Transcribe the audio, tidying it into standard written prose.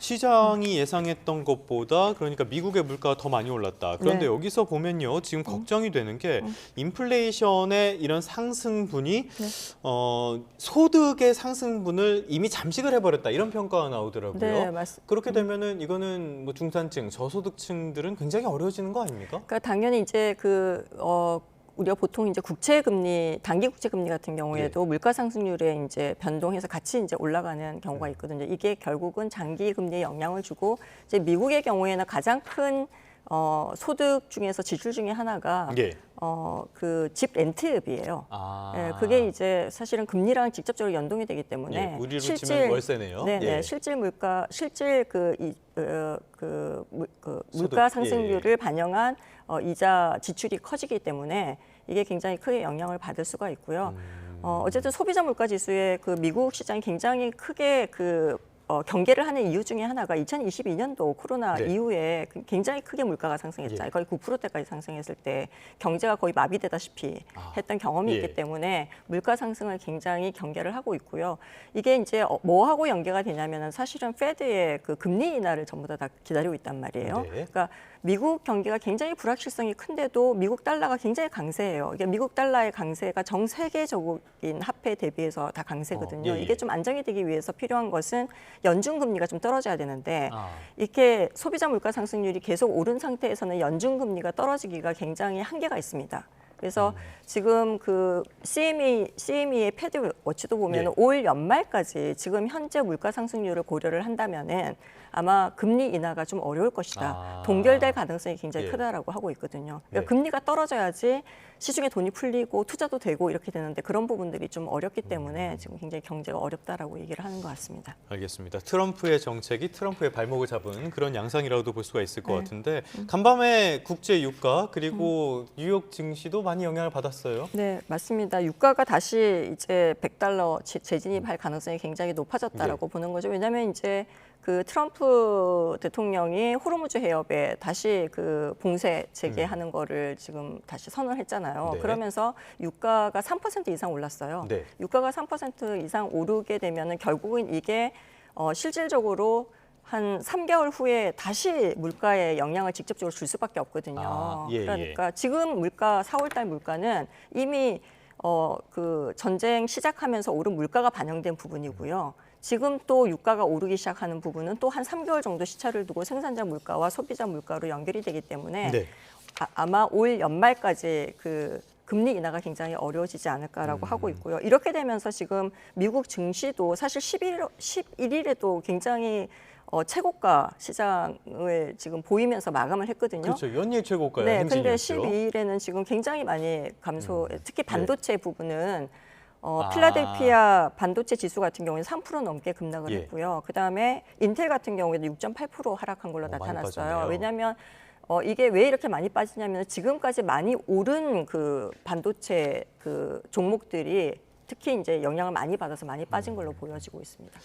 시장이 예상했던 것보다 그러니까 미국의 물가가 더 많이 올랐다. 그런데 네. 여기서 보면요. 지금 걱정이 되는 게 인플레이션의 이런 상승분이 소득의 상승분을 이미 잠식을 해버렸다. 이런 평가가 나오더라고요. 네, 그렇게 되면은 이거는 뭐 중산층, 저소득층들은 굉장히 어려워지는 거 아닙니까? 그러니까 당연히 이제 우리가 보통 이제 국채금리, 단기 국채금리 같은 경우에도 물가 상승률에 이제 변동해서 같이 이제 올라가는 경우가 있거든요. 이게 결국은 장기 금리에 영향을 주고 이제 미국의 경우에는 가장 큰 소득 중에서 지출 중에 하나가 그 집 렌트비예요. 예, 그게 이제 사실은 금리랑 직접적으로 연동이 되기 때문에 우리로 치면 월세네요. 네, 실질 물가, 실질 물가 상승률을 반영한 이자 지출이 커지기 때문에 이게 굉장히 크게 영향을 받을 수가 있고요. 어쨌든 소비자 물가 지수의 그 미국 시장이 굉장히 크게 경계를 하는 이유 중에 하나가 2022년도 코로나 이후에 굉장히 크게 물가가 상승했잖아요. 거의 9%대까지 상승했을 때 경제가 거의 마비되다시피 했던 경험이 있기 때문에 물가 상승을 굉장히 경계를 하고 있고요. 이게 이제 뭐하고 연계가 되냐면은 사실은 페드의 그 금리 인하를 전부 다 기다리고 있단 말이에요. 그러니까 미국 경기가 굉장히 불확실성이 큰데도 미국 달러가 굉장히 강세예요. 이게 미국 달러의 강세가 전 세계적인 화폐 대비해서 다 강세거든요. 이게 좀 안정이 되기 위해서 필요한 것은 연준 금리가 좀 떨어져야 되는데 이렇게 소비자 물가 상승률이 계속 오른 상태에서는 연준 금리가 떨어지기가 굉장히 한계가 있습니다. 그래서 지금 그 CME의 패드 워치도 보면 올 연말까지 지금 현재 물가 상승률을 고려를 한다면은 아마 금리 인하가 좀 어려울 것이다. 동결될 가능성이 굉장히 크다라고 하고 있거든요. 그러니까 금리가 떨어져야지 시중에 돈이 풀리고 투자도 되고 이렇게 되는데 그런 부분들이 좀 어렵기 때문에 지금 굉장히 경제가 어렵다라고 얘기를 하는 것 같습니다. 알겠습니다. 트럼프의 정책이 트럼프의 발목을 잡은 그런 양상이라고도 볼 수가 있을 것 같은데 간밤에 국제 유가 그리고 뉴욕 증시도 많이 영향을 받았어요. 네, 맞습니다. 유가가 다시 이제 $100 재진입할 가능성이 굉장히 높아졌다라고 보는 거죠. 왜냐하면 이제 그 트럼프 대통령이 호르무즈 해협에 다시 그 봉쇄 재개하는 거를 지금 다시 선언했잖아요. 그러면서 유가가 3% 이상 올랐어요. 유가가 3% 이상 오르게 되면은 결국은 이게 실질적으로 한 3개월 후에 다시 물가에 영향을 직접적으로 줄 수밖에 없거든요. 그러니까 지금 물가 4월 달 물가는 이미 그 전쟁 시작하면서 오른 물가가 반영된 부분이고요. 지금 또 유가가 오르기 시작하는 부분은 또 한 3개월 정도 시차를 두고 생산자 물가와 소비자 물가로 연결이 되기 때문에 아마 올 연말까지 그 금리 인하가 굉장히 어려워지지 않을까라고 하고 있고요. 이렇게 되면서 지금 미국 증시도 사실 11일에도 굉장히 최고가 시장을 지금 보이면서 마감을 했거든요. 그렇죠. 연일 최고가요. 네, 근데 행진이었죠. 12일에는 지금 굉장히 많이 감소, 특히 반도체 부분은 필라델피아 반도체 지수 같은 경우는 3% 넘게 급락을 했고요. 그다음에 인텔 같은 경우에도 6.8% 하락한 걸로 나타났어요. 왜냐하면 이게 왜 이렇게 많이 빠지냐면 지금까지 많이 오른 그 반도체 그 종목들이 특히 이제 영향을 많이 받아서 많이 빠진 걸로 보여지고 있습니다.